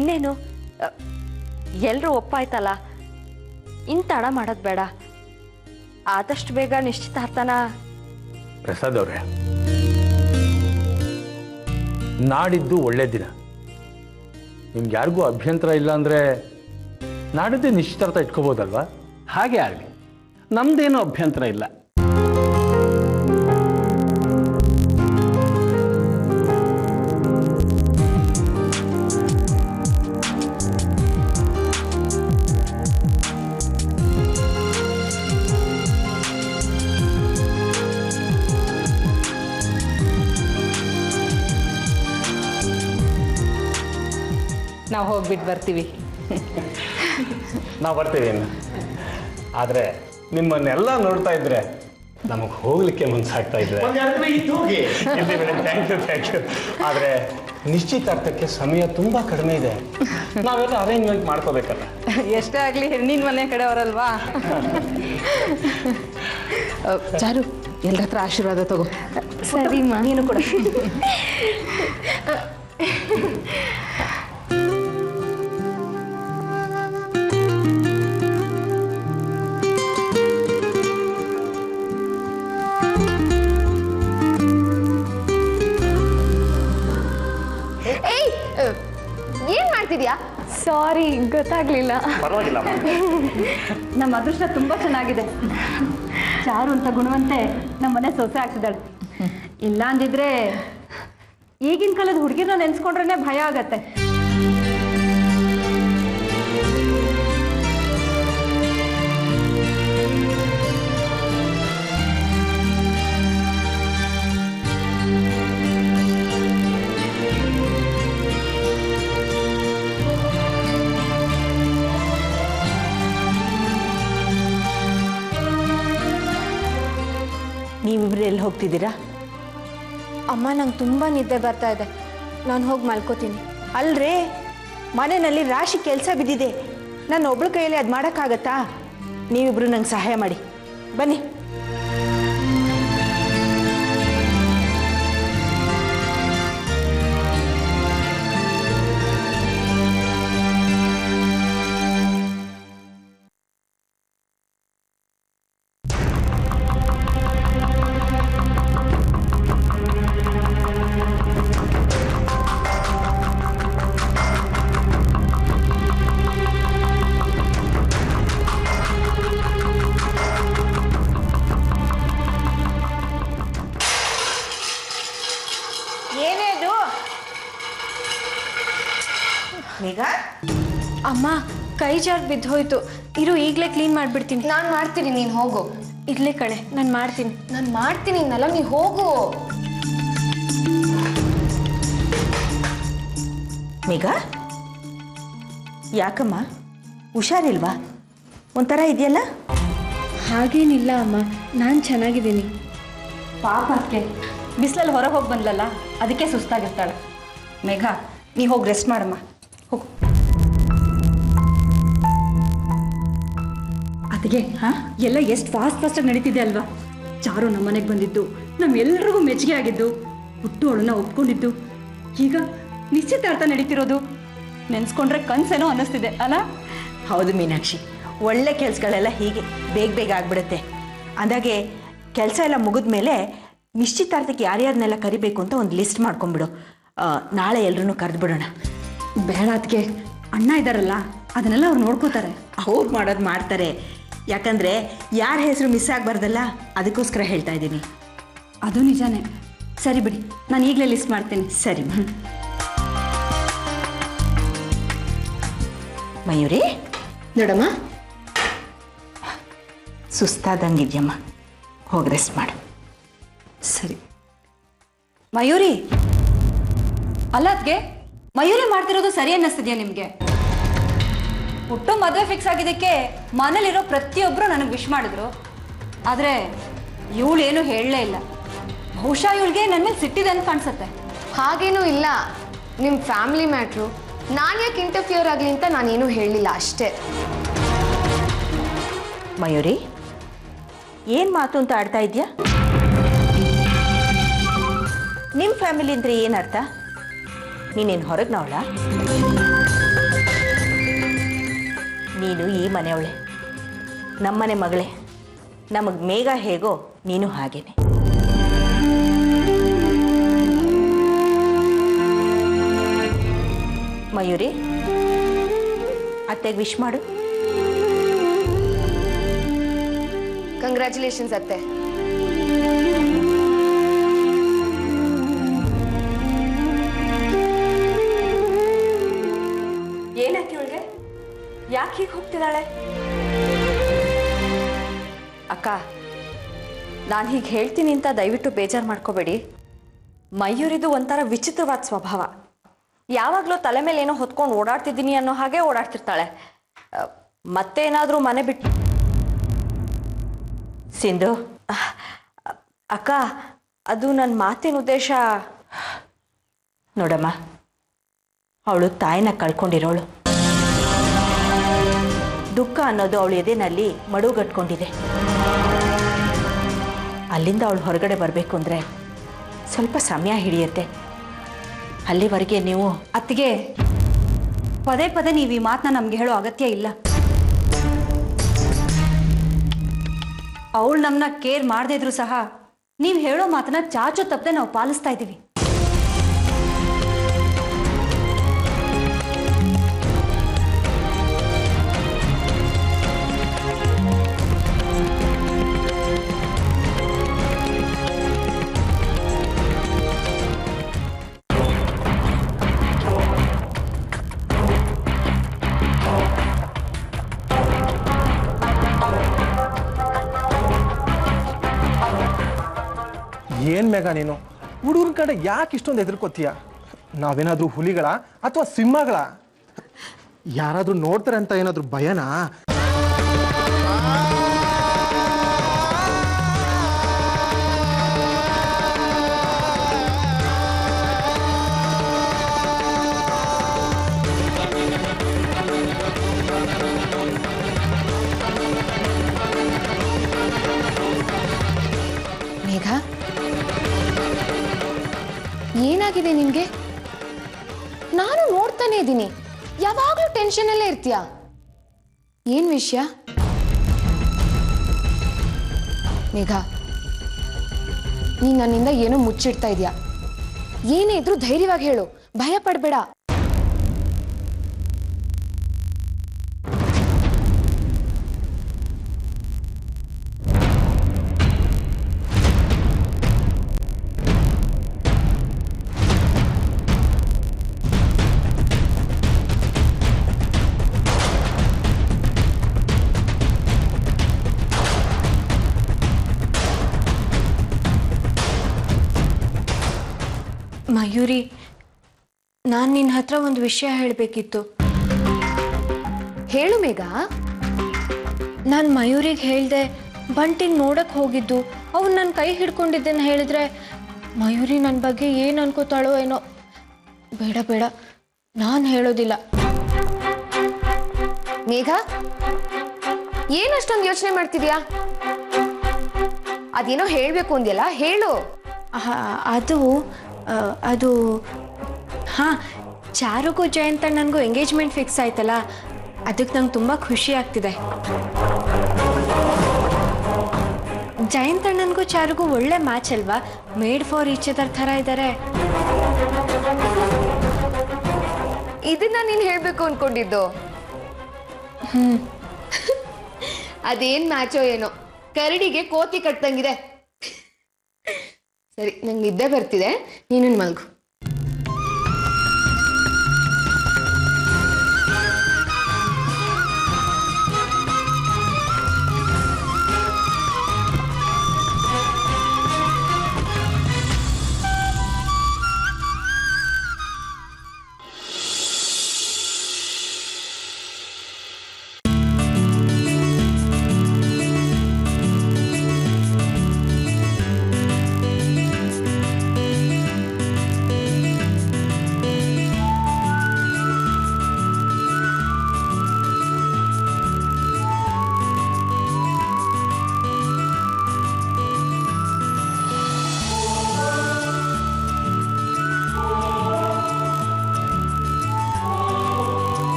ಇನ್ನೇನು ಎಲ್ಲರೂ ಒಪ್ಪಾಯ್ತಲ್ಲ, ಇನ್ನು ತಡ ಮಾಡೋದು ಬೇಡ. ಆದಷ್ಟು ಬೇಗ ನಿಶ್ಚಿತಾರ್ಥನ. ಪ್ರಸಾದ್ ಅವರೇ, ನಾಡಿದ್ದು ಒಳ್ಳೆ ದಿನ. ನಿಮ್ಗೆ ಯಾರಿಗೂ ಅಭ್ಯಂತರ ಇಲ್ಲ ಅಂದರೆ ನಾಡಿದ್ದೇ ನಿಶ್ಚಿತಾರ್ಥ ಇಟ್ಕೋಬೋದಲ್ವಾ? ಹಾಗೆ ಆಗಲಿ, ನಮ್ದೇನು ಅಭ್ಯಂತರ ಇಲ್ಲ. ನಾವು ಹೋಗ್ಬಿಟ್ಟು ಬರ್ತೀವಿ. ನಾವು ಬರ್ತೀವಿ ಇನ್ನು. ಆದರೆ ನಿಮ್ಮನ್ನೆಲ್ಲ ನೋಡ್ತಾ ಇದ್ರೆ ನಮಗೆ ಹೋಗ್ಲಿಕ್ಕೆ ಮನಸ್ಸಾಗ್ತಾ ಇದೆ. Thank you. ಆದರೆ ನಿಶ್ಚಿತಾರ್ಥಕ್ಕೆ ಸಮಯ ತುಂಬ ಕಡಿಮೆ ಇದೆ. ನಾವೆಲ್ಲ ಅರೇಂಜ್ಮೆಂಟ್ ಮಾಡ್ಕೋಬೇಕಲ್ಲ. ಎಷ್ಟೇ ಆಗಲಿ ಹೆಣ್ಣಿನ ಮನೆ ಕಡೆಯವರಲ್ವಾ. ಚಾರು, ಎಲ್ಲರ ಹತ್ರ ಆಶೀರ್ವಾದ ತಗೋ. ಸರಿ ನೀನು ಕೂಡ. ಏನ್ ಮಾಡ್ತಿದ್ಯಾ? ಸಾರಿ, ಗೊತ್ತಾಗ್ಲಿಲ್ಲ. ಪರವಾಗಿಲ್ಲ. ನಮ್ಮ ಅದೃಷ್ಟ ತುಂಬಾ ಚೆನ್ನಾಗಿದೆ. ಚಾರು ಅಂತ ಗುಣವಂತೆ ನಮ್ಮ ಮನೆ ಸೊಸೆ ಆಗ್ತಿದ್ದಾಳೆ. ಇಲ್ಲ ಅಂದಿದ್ರೆ ಈಗಿನ ಕಾಲದ ಹುಡುಗಿರನ್ನ ನೆನ್ಸ್ಕೊಂಡ್ರೆ ಭಯ ಆಗತ್ತೆ. ನೀವಿಬ್ರು ಎಲ್ಲಿ ಹೋಗ್ತಿದ್ದೀರಾ? ಅಮ್ಮ, ನಂಗೆ ತುಂಬ ನಿದ್ದೆ ಬರ್ತಾ ಇದೆ, ನಾನು ಹೋಗಿ ಮಲ್ಕೋತೀನಿ. ಅಲ್ರೇ, ಮನೆಯಲ್ಲಿ ರಾಶಿ ಕೆಲಸ ಬಿದ್ದಿದೆ. ನಾನು ಒಬ್ಳ ಕೈಯಲ್ಲಿ ಅದು ಮಾಡೋಕ್ಕಾಗತ್ತಾ? ನೀವಿಬ್ರು ನಂಗೆ ಸಹಾಯ ಮಾಡಿ, ಬನ್ನಿ. ಏನೇದು? ಮೇಘ, ಅಮ್ಮ, ಕೈ ಜಾರ್ ಬಿದ್ದೋಯ್ತು. ಇರು, ಈಗಲೇ ಕ್ಲೀನ್ ಮಾಡಿಬಿಡ್ತೀನಿ. ನಾನು ಮಾಡ್ತೀನಿ, ನೀನು ಹೋಗು. ಇರ್ಲೇ ಕಣೆ, ನಾನು ಮಾಡ್ತೀನಿ. ನಾನು ಮಾಡ್ತೀನಿ ಇನ್ನಲ್ಲ, ನೀ ಹೋಗು. ಮೇಘ, ಯಾಕಮ್ಮ ಹುಷಾರಿಲ್ವಾ? ಒಂಥರ ಇದೆಯಲ್ಲ? ಹಾಗೇನಿಲ್ಲ ಅಮ್ಮ, ನಾನು ಚೆನ್ನಾಗಿದ್ದೀನಿ. ಪಾಪ ಅದಕ್ಕೆ ಬಿಸಿಲಲ್ಲಿ ಹೊರಗೆ ಹೋಗಿ ಬಂದ್ಲಲ್ಲ, ಅದಕ್ಕೆ ಸುಸ್ತಾಗಿರ್ತಾಳೆ. ಮೇಘ, ನೀ ಹೋಗಿ ರೆಸ್ಟ್ ಮಾಡಮ್ಮ, ಹೋಗು. ಅದಕ್ಕೆ ಎಲ್ಲ ಎಷ್ಟು ಫಾಸ್ಟಾಗಿ ನಡೀತಿದೆ ಅಲ್ವಾ? ಚಾರು ನಮ್ಮ ಮನೆಗೆ ಬಂದಿದ್ದು, ನಮ್ಮೆಲ್ರಿಗೂ ಮೆಚ್ಚುಗೆ ಆಗಿದ್ದು, ಹುಟ್ಟೋಳನ್ನ ಒಪ್ಕೊಂಡಿದ್ದು, ಈಗ ನಿಶ್ಚಿತಾರ್ಥ ನಡೀತಿರೋದು ನೆನೆಸ್ಕೊಂಡ್ರೆ ಕನ್ಸೇನೋ ಅನ್ನಿಸ್ತಿದೆ ಅಲ್ಲ? ಹೌದು ಮೀನಾಕ್ಷಿ, ಒಳ್ಳೆ ಕೆಲಸಗಳೆಲ್ಲ ಹೀಗೆ ಬೇಗ ಬೇಗ ಆಗ್ಬಿಡುತ್ತೆ. ಅಂದಾಗೆ ಕೆಲಸ ಎಲ್ಲ ಮುಗಿದ ಮೇಲೆ ನಿಶ್ಚಿತಾರ್ಥಕ್ಕೆ ಯಾರ್ಯಾರನ್ನೆಲ್ಲ ಕರಿಬೇಕು ಅಂತ ಒಂದು ಲಿಸ್ಟ್ ಮಾಡ್ಕೊಂಡ್ಬಿಡು. ನಾಳೆ ಎಲ್ಲರೂ ಕರೆದು ಬಿಡೋಣ. ಬೇಡ ಅದಕ್ಕೆ, ಅಣ್ಣ ಇದ್ದಾರಲ್ಲ, ಅದನ್ನೆಲ್ಲ ಅವ್ರು ನೋಡ್ಕೋತಾರೆ. ಅವ್ರು ಮಾಡೋದು ಮಾಡ್ತಾರೆ. ಯಾಕಂದರೆ ಯಾರ ಹೆಸರು ಮಿಸ್ ಆಗಬಾರ್ದಲ್ಲ, ಅದಕ್ಕೋಸ್ಕರ ಹೇಳ್ತಾ ಇದ್ದೀನಿ. ಅದು ನಿಜಾನೇ. ಸರಿ ಬಿಡಿ, ನಾನು ಈಗಲೇ ಲಿಸ್ಟ್ ಮಾಡ್ತೀನಿ. ಸರಿ ಮಯೂರಿ, ನೋಡಮ್ಮ, ಸುಸ್ತಾದಂಗಿದ್ಯಮ್ಮ, ಹೋಗಿ ರೆಸ್ಟ್ ಮಾಡು. ಸರಿ. ಮಯೂರಿ, ಅಲ್ಲ ಅದಕ್ಕೆ ಮಯೂರಿ ಮಾಡ್ತಿರೋದು ಸರಿ ಅನ್ನಿಸ್ತಿದ್ಯಾ ನಿಮಗೆ? ಹುಟ್ಟು ಮದುವೆ ಫಿಕ್ಸ್ ಆಗಿದ್ದಕ್ಕೆ ಮನೇಲಿರೋ ಪ್ರತಿಯೊಬ್ಬರು ನನಗೆ ವಿಶ್ ಮಾಡಿದ್ರು. ಆದರೆ ಇವಳೇನು ಹೇಳಲೇ ಇಲ್ಲ. ಬಹುಶಃ ಇವಳಿಗೆ ನನ್ನ ಮೇಲೆ ಸಿಟ್ಟಿದೆ ಅಂತ ಕಾಣಿಸುತ್ತೆ. ಹಾಗೇನೂ ಇಲ್ಲ, ನಿಮ್ಮ ಫ್ಯಾಮಿಲಿ ಮ್ಯಾಟ್ರು. ನಾನು ಯಾಕೆ ಇಂಟರ್ಫಿಯರ್ ಆಗಲಿ ಅಂತ ನಾನೇನು ಹೇಳಲಿಲ್ಲ ಅಷ್ಟೇ. ಮಯೂರಿ, ಏನು ಮಾತು ಅಂತ ಆಡ್ತಾ ಇದೆಯಾ? ನಿಮ್ಮ ಫ್ಯಾಮಿಲಿ ಅಂದರೆ ಏನರ್ಥ? ನೀನೇನು ಹೊರಗ್ನವಳ? ನೀನು ಈ ಮನೆಯವಳೆ, ನಮ್ಮನೆ ಮಗಳೇ. ನಮಗೆ ಮೇಘ ಹೇಗೋ ನೀನು ಹಾಗೇನೆ. ಮಯೂರಿ, ಅತ್ತೆಗೆ ವಿಶ್ ಮಾಡು. ಕಂಗ್ರ್ಯಾಚುಲೇಷನ್ಸ್ ಅತ್ತೆ. ಏನಾಯ್ತು ಇವಳಿಗೆ? ಯಾಕೆ ಹೀಗೆ ಹೋಗ್ತಿದ್ದಾಳೆ? ಅಕ್ಕ, ನಾನು ಹೀಗೆ ಹೇಳ್ತೀನಿ ಅಂತ ದಯವಿಟ್ಟು ಬೇಜಾರು ಮಾಡ್ಕೋಬೇಡಿ. ಮಯೂರಿದು ಒಂಥರ ವಿಚಿತ್ರವಾದ ಸ್ವಭಾವ. ಯಾವಾಗಲೂ ತಲೆ ಮೇಲೆ ಏನೋ ಹೊತ್ಕೊಂಡು ಓಡಾಡ್ತಿದ್ದೀನಿ ಅನ್ನೋ ಹಾಗೆ ಓಡಾಡ್ತಿರ್ತಾಳೆ. ಮತ್ತೇನಾದರೂ ಮನೆ ಬಿಟ್ಟು ಸಿಂಧು, ಅಕ್ಕ, ಅದು ನನ್ನ ಮಾತಿನ ಉದ್ದೇಶ. ನೋಡಮ್ಮ, ಅವಳು ತಾಯಿನ ಕಳ್ಕೊಂಡಿರೋಳು. ದುಃಖ ಅನ್ನೋದು ಅವಳು ಎದೆನಲ್ಲಿ ಮಡುಗಟ್ಕೊಂಡಿದೆ. ಅಲ್ಲಿಂದ ಅವಳು ಹೊರಗಡೆ ಬರಬೇಕು ಅಂದರೆ ಸ್ವಲ್ಪ ಸಮಯ ಹಿಡಿಯುತ್ತೆ. ಅಲ್ಲಿವರೆಗೆ ನೀವು ಅತ್ತಿಗೆ, ಪದೇ ಪದೇ ನೀವು ಈ ಮಾತನ್ನ ನಮ್ಗೆ ಹೇಳೋ ಅಗತ್ಯ ಇಲ್ಲ. ಅವಳು ನಮ್ಮನ್ನ ಕೇರ್ ಮಾಡದೇ ಇದ್ರು ಸಹ ನೀವು ಹೇಳೋ ಮಾತನ್ನ ಚಾಚು ತಪ್ಪದೆ ನಾವು ಪಾಲಿಸ್ತಾ ಇದ್ದೀವಿ. ಏನ್ ಮೇಘ ನೀನು ಹುಡುಗರ ಕಡೆ ಯಾಕೆ ಇಷ್ಟೊಂದು ಹೆದರ್ಕೋತೀಯ? ನಾವೇನಾದ್ರೂ ಹುಲಿಗಳ ಅಥವಾ ಸಿಂಹಗಳ? ಯಾರಾದ್ರೂ ನೋಡ್ತಾರೆ ಅಂತ ಏನಾದ್ರೂ ಭಯನಾ? ಮೇಘ, ಏನಾಗಿದೆ ನಿನ್ಗೆ? ನಾನು ನೋಡ್ತಾನೆ ಇದ್ದೀನಿ, ಯಾವಾಗ್ಲೂ ಟೆನ್ಷನ್ ಅಲ್ಲೇ ಇರ್ತೀಯ. ಏನ್ ವಿಷಯ? ಮೇಘ, ನೀನ್ ನನ್ನಿಂದ ಏನೋ ಮುಚ್ಚಿಡ್ತಾ ಇದೀಯ. ಏನೇ ಇದ್ರೂ ಧೈರ್ಯವಾಗಿ ಹೇಳು, ಭಯ ಪಡ್ಬೇಡ. ಮಯೂರಿ, ನಾನು ನಿನ್ನ ಹತ್ರ ಒಂದು ವಿಷಯ ಹೇಳಬೇಕಿತ್ತು. ಹೇಳು ಮೇಘ. ನಾನು ಮಯೂರಿಗೆ ಹೇಳ್ದೆ, ಬಂಟಿನ ನೋಡಕ್ಕೆ ಹೋಗಿದ್ದು, ಅವ್ನು ನನ್ನ ಕೈ ಹಿಡ್ಕೊಂಡಿದ್ದೇನೆ ಹೇಳಿದ್ರೆ ಮಯೂರಿ ನನ್ನ ಬಗ್ಗೆ ಏನು ಅನ್ಕೋತಾಳೋ ಏನೋ. ಬೇಡ ಬೇಡ, ನಾನು ಹೇಳೋದಿಲ್ಲ. ಮೇಘ, ಏನಷ್ಟೊಂದು ಯೋಚನೆ ಮಾಡ್ತಿದ್ಯಾ? ಅದೇನೋ ಹೇಳ್ಬೇಕು ಅಂದ್ಯಲ್ಲ, ಹೇಳು. ಅದು ಹಾಂ, ಚಾರುಗೂ ಜಯಂತ ನನಗೂ ಎಂಗೇಜ್ಮೆಂಟ್ ಫಿಕ್ಸ್ ಆಯ್ತಲ್ಲ, ಅದಕ್ಕೆ ನಂಗೆ ತುಂಬ ಖುಷಿ ಆಗ್ತಿದೆ. ಜಯಂತಣ್ಣನಿಗೂ ಚಾರುಗೂ ಒಳ್ಳೆ ಮ್ಯಾಚ್ ಅಲ್ವಾ? ಮೇಡ್ ಫಾರ್ ಈಚ್ ಅದರ್ ಥರ ಇದ್ದಾರೆ. ಇದನ್ನ ನೀನು ಹೇಳ್ಬೇಕು ಅನ್ಕೊಂಡಿದ್ದು? ಅದೇನ್ ಮ್ಯಾಚೋ ಏನೋ, ಕರಡಿಗೆ ಕೋತಿ ಕಟ್ಟಂಗಿದೆ. ಸರಿ, ನಂಗೆ ನಿದ್ದೆ ಬರ್ತಿದೆ, ನೀನು ಮಲ್ಗು.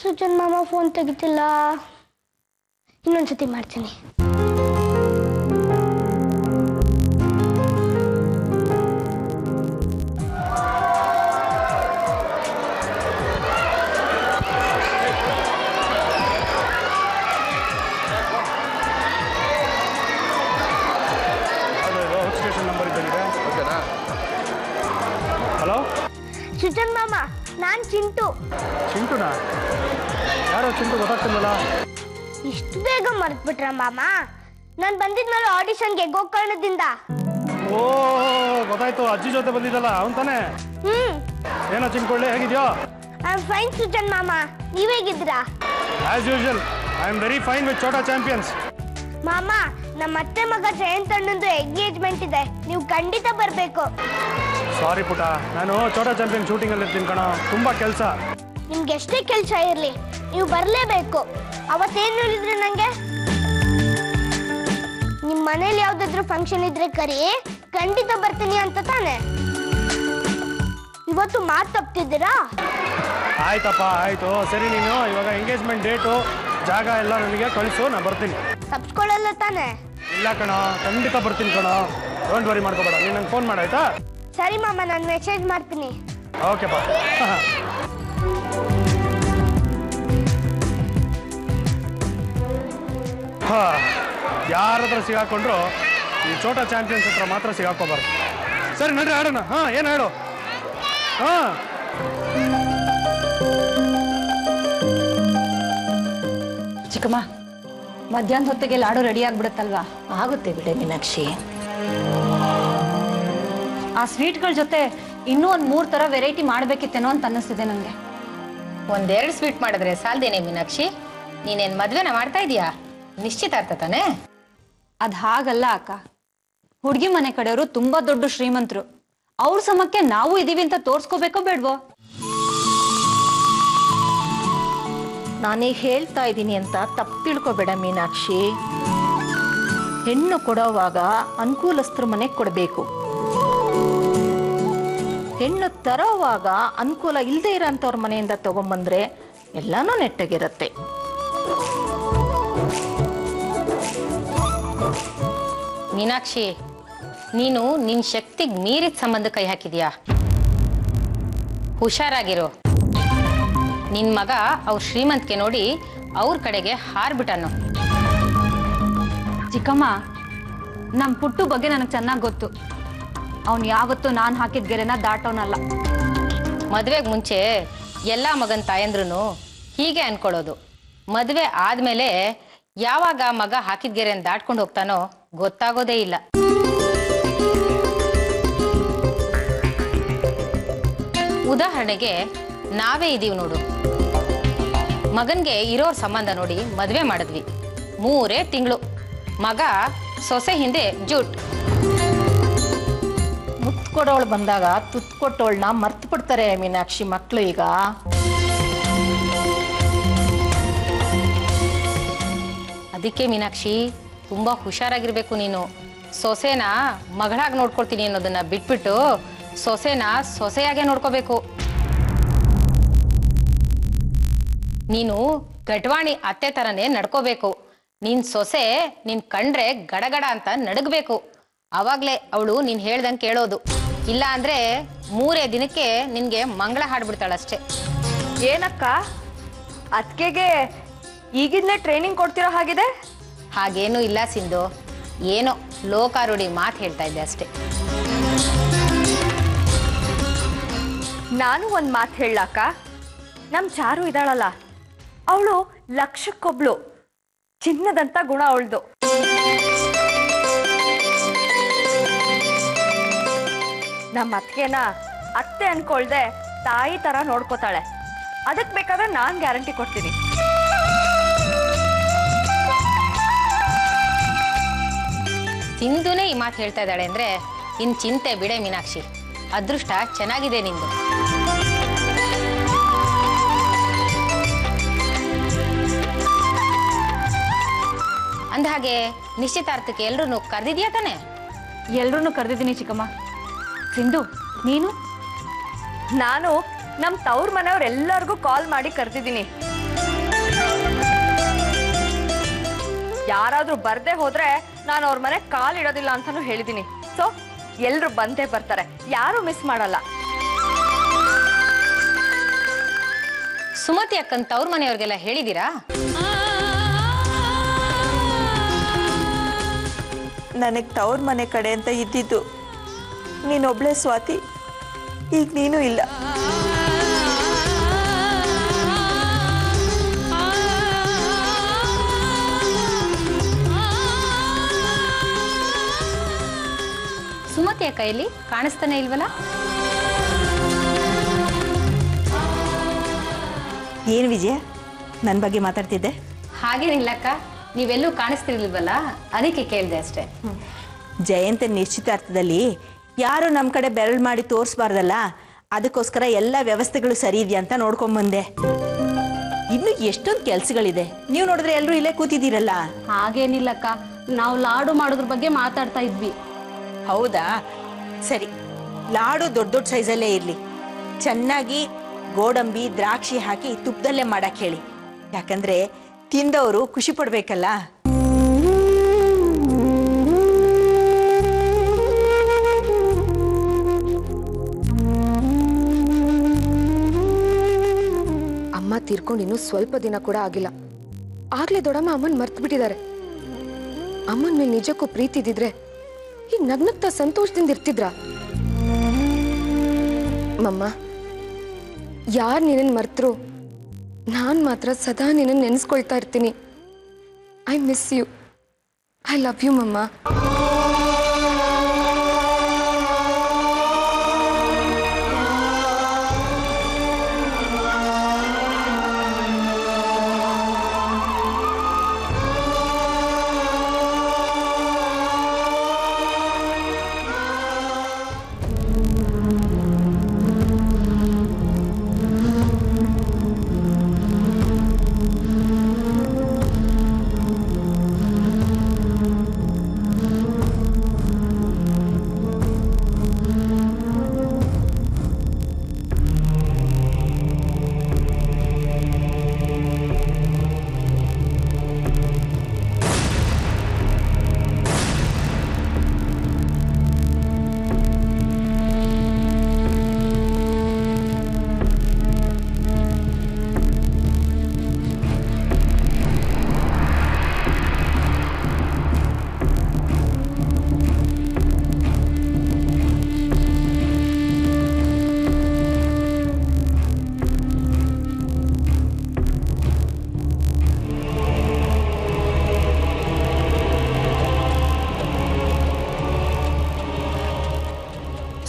ಸುಜನ್ ಮಾಮ ಫೋನ್ ತೆಗಿತಿಲ್ಲ. ಇನ್ನೊಂದ್ಸತಿ ಮಾಡ್ತೀನಿ. ಸ್ಟೇಷನ್ ನಂಬರ್ ಇದ್ದಂಗಿದೆ. ಓಕೆನಾ? ಹಲೋ ಸುಜನ್ ಮಾಮ, ನಾನ್ ಚಿಂಟು. ಚಿಂಟುನಾ? ಯಾರೋ ಚಿಂಟು ಗೊತ್ತಾಗ್ತಿಲ್ವಲ್ಲ? ಇಷ್ಟು ಬೇಗ ಮರ್ತ್ಬಿಟ್ರ ಮಾಮ? ನಾನು ಬಂದಿದ್ನಲ್ಲ ಆಡಿಷನ್ಗೆ ಗೋಕರ್ಣದಿಂದ. ಓ ಗೊತ್ತಾಯ್ತು, ಅಜ್ಜಿ ಜೊತೆ ಬಂದಿದ್ದಲ್ಲ ಅವನ್ ತಾನೆ? ಏನೋ ಚಿಂಟ್ಕೊಳ್ಳಿ, ಹೇಗಿದ್ಯೋ? ಐ ಆಮ್ ಫೈನ್ ಸುಜನ್ ಮಾಮ, ನೀವ್ ಹೇಗಿದ್ದೀರಾ? As usual I am very fine with ಛೋಟಾ ಚಾಂಪಿಯನ್ಸ್. ಮಾಮ, ನಮ್ಮ ಅತ್ತೆ ಮಗ ಜಯಂತ್ ಅಣ್ಣಂದು ಎಂಗೇಜ್ಮೆಂಟ್ ಇದೆ, ನೀವು ಖಂಡಿತ ಬರ್ಬೇಕು. ಸಾರಿ ಪುಟ, ನಾನು ಛೋಟಾ ಚಾಂಪಿಯನ್ ಶೂಟಿಂಗ್ ಅಲ್ಲಿ ಇರ್ತೀನಿ ಕಣ, ತುಂಬಾ ಕೆಲಸ. ನಿಮ್ಗೆ ಎಷ್ಟೇ ಕೆಲಸ ಇರ್ಲಿ, ನೀವು ಬರ್ಲೇಬೇಕು. ಅವತ್ತೇನು ಹೇಳಿದ್ರಿ ನಂಗೆ? ನಿಮ್ ಮನೇಲಿ ಯಾವ್ದಾದ್ರು ಫಂಕ್ಷನ್ ಇದ್ರೆ ಕರಿ, ಖಂಡಿತ ಬರ್ತೀನಿ ಅಂತ ತಾನೆ? ಇವತ್ತು ಮಾತು ತಪ್ತಿದ್ದೀರಾ? ಆಯ್ತಪ್ಪ ಆಯ್ತು, ಸರಿ. ನೀನು ಇವಾಗ ಎಂಗೇಜ್ಮೆಂಟ್ ಡೇಟು ಜಾಗ ಎಲ್ಲ ನನಗೆ ಕಳಿಸು, ನಾನು ಬರ್ತೀನಿ. ತಪ್ಸ್ಕೊಳ್ಳಲ್ಲ ತಾನೆ? ಇಲ್ಲ ಕಣ, ಖಂಡಿತ ಬರ್ತೀನಿ ಕಣ, ಡೋಂಟ್ ವರಿ ಮಾಡ್ಕೋಬೇಡ. ನೀನು ನಂಗೆ ಫೋನ್ ಮಾಡಾಯ್ತಾ? ಸರಿ ಮಾಮ, ನಾನು ಮೆಸೇಜ್ ಮಾಡ್ತೀನಿ. ಓಕೆಪ್ಪ. ಯಾರ ಹತ್ರ ಸಿಗಾಕೊಂಡ್ರು ಈ ಛೋಟಾ ಚಾಂಪಿಯನ್ಸ್ ಹತ್ರ ಮಾತ್ರ ಸಿಗಾಕೋಬಾರ್ದು. ಸರಿ ನಡ್ರಿ ಆಡೋಣ. ಏನು ಹೇಳು? ಚಿಕ್ಕಮ್ಮ, ಮಧ್ಯಾಹ್ನ ಹೊತ್ತಿಗೆ ಲಾಡು ರೆಡಿ ಆಗ್ಬಿಡುತ್ತಲ್ವಾ? ಆಗುತ್ತೆ ಬಿಡೆ ಮೀನಾಕ್ಷಿ. ಆ ಸ್ವೀಟ್ಗಳ ಜೊತೆ ಇನ್ನೂ ಒಂದು 3 ಥರ ವೆರೈಟಿ ಮಾಡಬೇಕಿತ್ತೇನೋ ಅಂತ ಅನ್ನಿಸ್ತಿದೆ ನನಗೆ. 1-2 ಸ್ವೀಟ್ ಮಾಡಿದ್ರೆ ಸಾಲ್ದೇನೆ ಮೀನಾಕ್ಷಿ? ನೀನೇನ್ ಮದ್ವೆನ ಮಾಡ್ತಾ ಇದೀಯಾ? ನಿಶ್ಚಿತಾರ್ಥ ತಾನೆ? ಅದು ಹಾಗಲ್ಲ ಅಕ್ಕ. ಹುಡುಗಿ ಮನೆ ಕಡೆಯವರು ತುಂಬಾ ದೊಡ್ಡ ಶ್ರೀಮಂತರು. ಅವ್ರ ಸಮಕ್ಕೆ ನಾವು ಇದೀವಿ ಅಂತ ತೋರ್ಸ್ಕೋಬೇಕೋ ಬೇಡ್ವೋ? ನಾನೀಗ ಹೇಳ್ತಾ ಇದ್ದೀನಿ ಅಂತ ತಪ್ಪು ತಿಳ್ಕೊಬೇಡ ಮೀನಾಕ್ಷಿ. ಹೆಣ್ಣು ಕೊಡೋವಾಗ ಅನುಕೂಲಸ್ಥರ ಮನೆಗೆ ಕೊಡಬೇಕು. ಹೆಣ್ಣು ತರೋವಾಗ ಅನುಕೂಲ ಇಲ್ಲದೆ ಇರೋಂಥವ್ರ ಮನೆಯಿಂದ ತಗೊಂಬಂದ್ರೆ ಎಲ್ಲಾನು ನೆಟ್ಟಗಿರತ್ತೆ. ಮೀನಾಕ್ಷಿ, ನೀನು ನಿನ್ ಶಕ್ತಿಗೆ ಮೀರಿದ ಸಂಬಂಧ ಕೈ ಹಾಕಿದ್ಯಾ? ಹುಷಾರಾಗಿರೋ. ನಿನ್ ಮಗ ಅವ್ರ ಶ್ರೀಮಂತಿಕೆ ನೋಡಿ ಅವ್ರ ಕಡೆಗೆ ಹಾರ್ಬಿಟ್ಟನು. ಚಿಕ್ಕಮ್ಮ, ನಮ್ಮ ಪುಟ್ಟು ಬಗ್ಗೆ ನನಗೆ ಚೆನ್ನಾಗಿ ಗೊತ್ತು. ಅವನು ಯಾವತ್ತೂ ನಾನು ಹಾಕಿದ ಗೆರೆನ ದಾಟೋನಲ್ಲ. ಮದ್ವೆಗೆ ಮುಂಚೆ ಎಲ್ಲ ಮಗನ ತಾಯಂದ್ರೂ ಹೀಗೆ ಅನ್ಕೊಳ್ಳೋದು. ಮದ್ವೆ ಆದ್ಮೇಲೆ ಯಾವಾಗ ಮಗ ಹಾಕಿದ ಗೆರೆನ ದಾಟ್ಕೊಂಡು ಹೋಗ್ತಾನೋ ಗೊತ್ತಾಗೋದೇ ಇಲ್ಲ. ಉದಾಹರಣೆಗೆ ನಾವೇ ಇದೀವಿ ನೋಡು. ಮಗನ್ಗೆ ಇರೋರ್ ಸಂಬಂಧ ನೋಡಿ ಮದ್ವೆ ಮಾಡಿದ್ವಿ. 3 ತಿಂಗಳು ಮಗ ಸೊಸೆ ಹಿಂದೆ ಜೂಟ್. ಮುತ್ತು ಕೊಡೋಳು ಬಂದಾಗ ತುತ್ತು ಕೊಟ್ಟೋಳನ್ನ ಮರ್ತು ಬಿಡ್ತಾರೆ ಮೀನಾಕ್ಷಿ ಮಕ್ಕಳು ಈಗ. ಅದಕ್ಕೆ ಮೀನಾಕ್ಷಿ, ತುಂಬಾ ಹುಷಾರಾಗಿರ್ಬೇಕು ನೀನು. ಸೊಸೆನ ಮಗಳಾಗಿ ನೋಡ್ಕೊಳ್ತೀನಿ ಅನ್ನೋದನ್ನ ಬಿಟ್ಬಿಟ್ಟು ಸೊಸೆನ ಸೊಸೆಯಾಗೆ ನೋಡ್ಕೋಬೇಕು. ನೀನು ಗಟ್ವಾಣಿ ಅತ್ತೆ ತರನೇ ನಡ್ಕೋಬೇಕು. ನಿನ್ ಸೊಸೆ ನಿನ್ ಕಂಡ್ರೆ ಗಡಗಡ ಅಂತ ನಡಗಬೇಕು. ಅವಾಗ್ಲೇ ಅವಳು ನೀನ್ ಹೇಳ್ದಂಗೆ ಕೇಳೋದು. ಇಲ್ಲ ಅಂದ್ರೆ 3 ದಿನಕ್ಕೆ ನಿನ್ಗೆ ಮಂಗಳ ಹಾಡ್ಬಿಡ್ತಾಳಷ್ಟೇ. ಏನಕ್ಕ, ಅತ್ಕೆಗೆ ಈಗಿಂದಲೇ ಟ್ರೈನಿಂಗ್ ಕೊಡ್ತಿರೋ ಹಾಗಿದೆ? ಹಾಗೇನೂ ಇಲ್ಲ ಸಿಂಧು, ಏನೋ ಲೋಕಾರೂಢಿ ಮಾತು ಹೇಳ್ತಾ ಇದ್ದೆ ಅಷ್ಟೇ. ನಾನು ಒಂದು ಮಾತು ಹೇಳಕ್ಕ. ನಮ್ಮ ಚಾರು ಇದ್ದಾಳಲ್ಲ, ಅವಳು ಲಕ್ಷಕ್ಕೊಬ್ಳು. ಚಿನ್ನದಂತ ಗುಣ ಅವಳ್ದು. ನಮ್ಮ ಅತ್ಗೆನ ಅತ್ತೆ ಅನ್ಕೊಳ್ದೆ ತಾಯಿ ತರ ನೋಡ್ಕೋತಾಳೆ. ಅದಕ್ಕೆ ಬೇಕಾದ್ರೆ ನಾನು ಗ್ಯಾರಂಟಿ ಕೊಡ್ತೀನಿ. ಸಿಂಧುನೇ ಈ ಮಾತು ಹೇಳ್ತಾ ಇದ್ದಾಳೆ ಅಂದ್ರೆ ಇನ್ ಚಿಂತೆ ಬಿಡೆ ಮೀನಾಕ್ಷಿ. ಅದೃಷ್ಟ ಚೆನ್ನಾಗಿದೆ ನಿಂದು. ಅಂದಹಾಗೆ ನಿಶ್ಚಿತಾರ್ಥಕ್ಕೆ ಎಲ್ರೂ ಕರೆದಿದ್ಯಾ ತಾನೆ? ಎಲ್ರೂ ಕರೆದಿದ್ದೀನಿ ಚಿಕ್ಕಮ್ಮ. ಸಿಂಧು, ನೀನು? ನಾನು ನಮ್ಮ ತವ್ರ ಮನೆಯವ್ರೆಲ್ಲರಿಗೂ ಕಾಲ್ ಮಾಡಿ ಕರೆದಿದ್ದೀನಿ. ಯಾರಾದ್ರೂ ಬರ್ದೇ ಹೋದ್ರೆ ನಾನು ಅವ್ರ ಮನೆ ಕಾಲಿಡೋದಿಲ್ಲ ಅಂತಾನು ಹೇಳಿದೀನಿ. ಸೊ ಎಲ್ರು ಬಂದೇ ಬರ್ತಾರೆ, ಯಾರು ಮಿಸ್ ಮಾಡಲ್ಲ. ಸುಮತಿ ಅಕ್ಕಂತ ಅವ್ರ ಮನೆಯವ್ರಿಗೆಲ್ಲ ಹೇಳಿದೀರಾ? ನನಗೆ ತವ್ರ ಮನೆ ಕಡೆ ಅಂತ ಇದ್ದಿದ್ದು ನೀನೊಬ್ಳೆ ಸ್ವಾತಿ, ಈಗ ನೀನು ಇಲ್ಲ. ಸುಮತಿ ಅಕ್ಕ ಎಲ್ಲಿ ಕಾಣಿಸ್ತಾನೆ ಇಲ್ವಲ್ಲ? ಏನು ವಿಜಯ, ನನ್ನ ಬಗ್ಗೆ ಮಾತಾಡ್ತಿದ್ದೆ? ಹಾಗೇನಿಲ್ಲಕ್ಕ, ನೀವೆಲ್ಲೂ ಕಾಣಿಸ್ತಿರ್ಲಿಲ್ವಲ್ಲ, ಅದಕ್ಕೆ ಕೇಳಿದೆ ಅಷ್ಟೇ. ಜಯಂತ ನಿಶ್ಚಿತಾರ್ಥದಲ್ಲಿ ಯಾರು ನಮ್ಮ ಕಡೆ ಬೆರಳು ಮಾಡಿ ತೋರಿಸ್ಬಾರ್ದಲ್ಲ, ಅದಕ್ಕೋಸ್ಕರ ಎಲ್ಲ ವ್ಯವಸ್ಥೆಗಳು ಸರಿ ಇದೆಯಾ ಅಂತ ನೋಡ್ಕೊಂಬಂದೆ. ಇನ್ನು ಎಷ್ಟೊಂದು ಕೆಲ್ಸಗಳಿದೆ, ನೀವು ನೋಡಿದ್ರೆ ಎಲ್ಲರೂ ಇಲ್ಲೇ ಕೂತಿದ್ದೀರಲ್ಲ. ಹಾಗೇನಿಲ್ಲಕ್ಕ, ನಾವು ಲಾಡು ಮಾಡೋದ್ರ ಬಗ್ಗೆ ಮಾತಾಡ್ತಾ ಇದ್ವಿ. ಹೌದಾ, ಸರಿ. ಲಾಡು ದೊಡ್ಡ ದೊಡ್ಡ ಸೈಜಲ್ಲೇ ಇರಲಿ, ಚೆನ್ನಾಗಿ ಗೋಡಂಬಿ ದ್ರಾಕ್ಷಿ ಹಾಕಿ ತುಪ್ಪದಲ್ಲೇ ಮಾಡಕ್ಕೆ ಹೇಳಿ. ಯಾಕಂದ್ರೆ ತಿಂದವರು ಖುಷಿ ಪಡ್ಬೇಕಲ್ಲ. ಅಮ್ಮ ತೀರ್ಕೊಂಡು ಇನ್ನೂ ಸ್ವಲ್ಪ ದಿನ ಕೂಡ ಆಗಿಲ್ಲ, ಆಗ್ಲೇ ದೊಡ್ಡಮ್ಮ ಅಮ್ಮನ್ ಮರ್ತು ಬಿಟ್ಟಿದ್ದಾರೆ. ಅಮ್ಮನ್ ಮೇಲೆ ನಿಜಕ್ಕೂ ಪ್ರೀತಿ ಇದ್ದಿದ್ರೆ ಈಗ ನಗ್ನಗ್ತಾ ಸಂತೋಷದಿಂದ ಇರ್ತಿದ್ರ? ಮಮ್ಮ, ಯಾರು ನಿನ್ನ ಮರ್ತರು, ನಾನ್ ಮಾತ್ರ ಸದಾ ನಿನ್ನ ನೆನೆಸ್ಕೊಳ್ತಾ ಇರ್ತೀನಿ. I miss you, I love you ಮಮ್ಮ.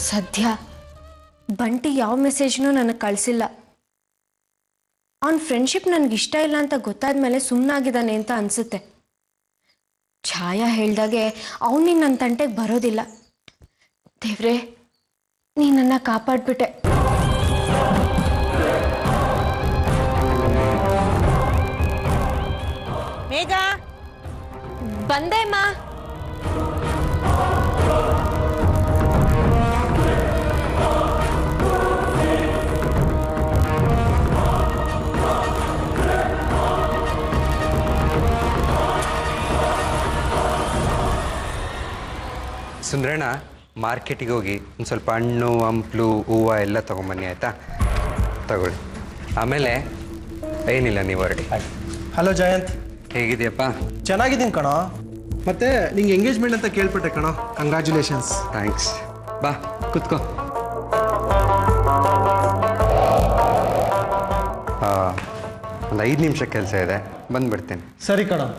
ಸದ್ಯ ಬಂಟಿ ಯಾವ ಮೆಸೇಜ್ನೂ ನನಗೆ ಕಳಿಸಿಲ್ಲ. ಅವನ ಫ್ರೆಂಡ್ಶಿಪ್ ನನಗಿಷ್ಟ ಇಲ್ಲ ಅಂತ ಗೊತ್ತಾದ್ಮೇಲೆ ಸುಮ್ಮನಾಗಿದ್ದಾನೆ ಅಂತ ಅನ್ಸುತ್ತೆ. ಛಾಯಾ ಹೇಳ್ದಾಗೆ ಅವನು ನನ್ನ ತಂಟೆಗೆ ಬರೋದಿಲ್ಲ. ದೇವ್ರೆ, ನೀ ನನ್ನ ಕಾಪಾಡ್ಬಿಟ್ಟೆ. ಮೇಘ, ಬಂದೆ ಮಾ. ಸುಂದ್ರಣ್ಣ, ಮಾರ್ಕೆಟಿಗೆ ಹೋಗಿ ಒಂದು ಸ್ವಲ್ಪ ಹಣ್ಣು ಹಂಪ್ಲು ಹೂವು ಎಲ್ಲ ತೊಗೊಂಬನ್ನಿ, ಆಯಿತಾ? ತಗೊಳ್ಳಿ. ಆಮೇಲೆ ಏನಿಲ್ಲ, ನೀವು ಹೊರಡಿ. ಹಲೋ ಜಯಂತ್, ಹೇಗಿದೆಯಪ್ಪ? ಚೆನ್ನಾಗಿದ್ದೀನಿ ಕಣೋ. ಮತ್ತೆ ನಿಂಗೆ ಎಂಗೇಜ್ಮೆಂಟ್ ಅಂತ ಕೇಳ್ಪಟ್ಟೆ ಕಣೋ, ಕಂಗ್ರ್ಯಾಚುಲೇಷನ್ಸ್. ಥ್ಯಾಂಕ್ಸ್. ಬಾ ಕೂತ್ಕೋ. ಒಂದು 5 ನಿಮಿಷ ಕೆಲಸ ಇದೆ, ಬಂದ್ಬಿಡ್ತೇನೆ. ಸರಿ ಕಣೋ.